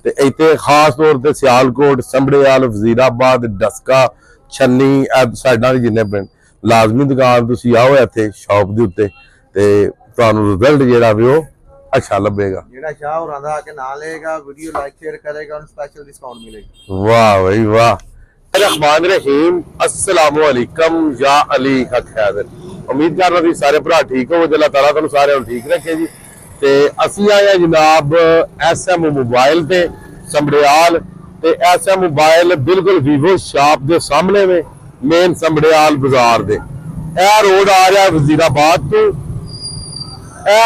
ਤੇ ਇੱਥੇ ਖਾਸ ਤੌਰ ਤੇ ਸਿਆਲਕੋਟ, ਸੰਭੜੇਵਾਲ, ਵਜ਼ੀਰਾਬਾਦ, ਡਸਕਾ, ਛੰਨੀ ਸਾਈਡਾਂ ਦੇ ਜਿੰਨੇ ਪਿੰਡ ਲਾਜ਼ਮੀ ਦੁਕਾਨ ਤੁਸੀਂ ਆਓ ਇੱਥੇ ਸ਼ਾਪ ਦੇ ਉੱਤੇ ਤੇ ਤੁਹਾਨੂੰ ਰਿਜ਼ਲਟ ਜਿਹੜਾ ਵੀ ਉਹ अच्छा लगेगा। जेड़ा शाह और आंदा आके ना लेगा, वीडियो लाइक शेयर करेगा और स्पेशल डिस्काउंट मिलेगा। वाह भाई वाह। रहमान रहीम, अस्सलाम वालेकुम या अली का खैर। उम्मीद कर रहा सारे भरा ठीक हो, अल्लाह ताला तुहानू सारे ठीक रखे जी। ते असी आए जनाब SM मोबाइल ते संभड़ेवाल ते SM मोबाइल बिल्कुल वीवो शॉप के सामने में मेन संभड़ेवाल बाजार दे। यह रोड आ रहा वजीराबाद तो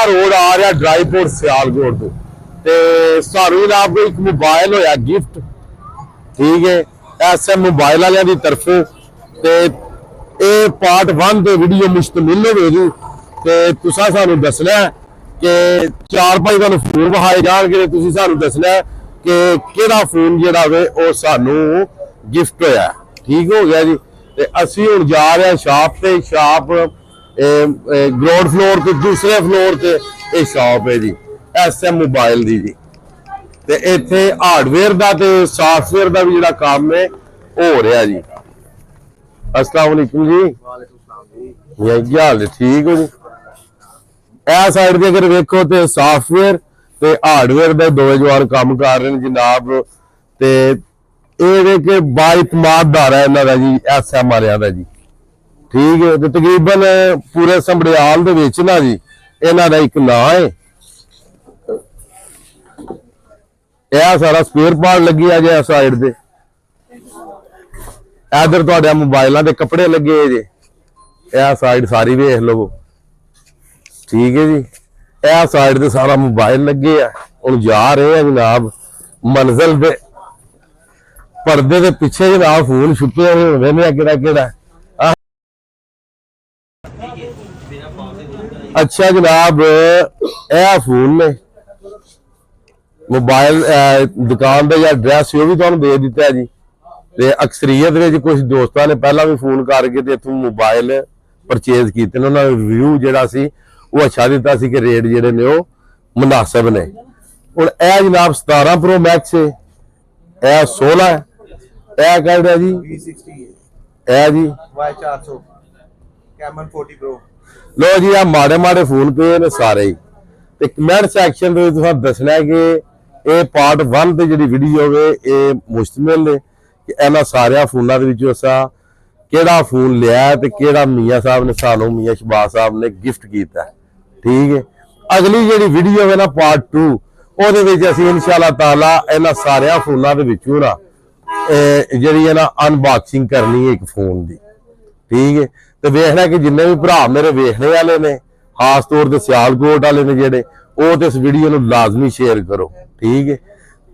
रोड आ रहा ड्राईपोर्ट सियालकोट तो ते सानू जनाब को एक मोबाइल होया गिफ्ट, ठीक है, SM मोबाइल वालियां दी तरफों ते ए पार्ट 1 ते वीडियो मुश्तमिल होवेगी ते तुसां सानू दसना है कि 4-5 तुहानू फोन विखाए जाणगे, तुसीं सानू दसना है कि किहड़ा फोन जिहड़ा वे ओ सानू गिफ्ट होया। ठीक हो गया जी। ते असीं हुण जा रहे हैं शॉप ते, शॉप ग्राउंड फ्लोर ते दूसरे फ्लोर ते ये शॉप है जी SM मोबाइल दी जी। ते इत्थे हार्डवेयर दा ते सॉफ्टवेयर दा भी जिहड़ा काम है हो रहा जी। अस्सलाम वालेकुम जी। वालेकुम सलाम जी। ये हाल ठीक हो जी। ए साइड ते अगर वेखो ते सॉफ्टवेयर ते हार्डवेयर दे दोवें जवान काम कर रहे हैं जनाब। ते ये कि बाइतमादार है इन्हां दा जी SM वालियां दा जी। ठीक है। तो तकरीबन पूरे संभड़ेवाल दे विच ना जी इन्हां दा एक नाम है। यह सारा स्पेयर पार्ट लगी है जी साइड से। इधर तुहाडे मोबाइलों के कपड़े लगे जे, यह साइड सारी वेख लो। ठीक है जी। यह साइड से सारा मोबाइल लगे है। हुण जा रहे हैं जनाब मंजिल दे पर्दे के पिछे जनाब फोन छुपे हुए ने किहड़ा किहड़ा। अच्छा जनाब यह फोन ने मोबाइल दुकान का एड्रैस भी तुहानू दे दिता है जी। ते अक्सरीयत में कुछ दोस्तों ने पहला भी फोन करके इत्थों मोबाइल परचेज किए, उन्होंने रिव्यू जिहड़ा सी वो अच्छा दिता सी कि रेट जिहड़े ने वो मुनासिब ने। हुण यह जनाब 17 प्रो मैक्स है, यह 16 है, यह कहड़ा जी V60 है जी Y400 कैमन 40 प्रो। लो जी आ माड़े माड़े फोन पे ने सारे ही। ते कमेंट सैक्शन में तुहां दसना है कि ये पार्ट 1 ते जिहड़ी वीडियो वे ये मुश्तमिल ने कि इन्हां सारे फोनां दे विचों असां किहड़ा फोन लिया ते किहड़ा मियाँ साहब ने सानू मियाँ शहबाज साहब ने गिफ्ट कीता। ठीक है। अगली जिहड़ी वीडियो है ना पार्ट 2 ਉਹਦੇ ਵਿੱਚ ਅਸੀਂ इंशाअल्लाह ताला इन्हां सारे फोनां दे विचों ना जिहड़ी है ना अनबॉक्सिंग करनी है एक फोन दी। ठीक है। तो वेखना कि जिन्ने भी भरा मेरे वेखने वाले ने खास तौर पर सियालकोट वाले ने जेडे वो तो इस वीडियो को लाजमी शेयर करो। ठीक है।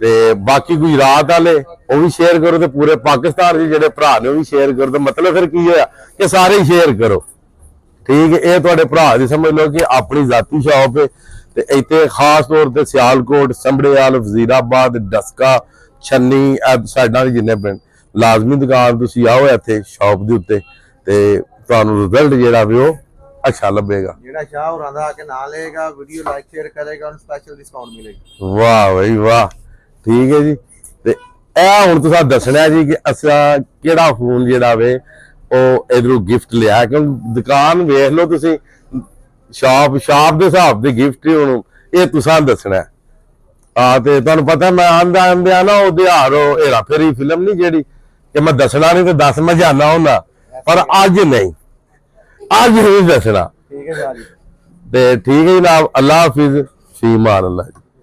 तो बाकी गुजरात वाले वो भी शेयर करो, तो पूरे पाकिस्तान के जेडे भरा ने वो भी शेयर करो। तो मतलब फिर की होया कि सारे ही शेयर करो। ठीक है। ये तुहाडे भरा दी समझ लो कि अपनी जाती शॉप है। तो इत्थे खास तौर पर सियालकोट, संभड़ेवाल, वजीराबाद, डस्का, छन्नी साइडा के जिन्ने पिंड लाजमी दुकान तुसीं आओ इत्थे शॉप के उत्ते ते तुहानू रिजल्ट जिहड़ा भी वो अच्छा लगेगा। जेड़ा शाह और आंदा आके ना लेगा, वीडियो लाइक शेयर करेगा और स्पेशल डिस्काउंट मिलेगा। वाह भाई वाह। ठीक है जी। ते ए हुण तुसां दसना है जी कि असां किहड़ा फोन जिहड़ा वे ओ इधरों गिफ्ट लिया, क्योंकि दुकान वेख लो तुसीं शॉप दे हिसाब दे गिफ्ट ही हुण ये तुसां दसना है। हाँ तो तुहानू पता मैं आंदा आंदे ना वो दिहाड़ हेरा फेरी फिल्म नहीं जेहड़ी कि मैं दसना नहीं तो दस मैं जाना हुंदा, पर अज नहीं, अज नहीं दसना। ठीक है जी। ठीक है जनाब। अल्लाह हाफिज, फी मान अल्लाह।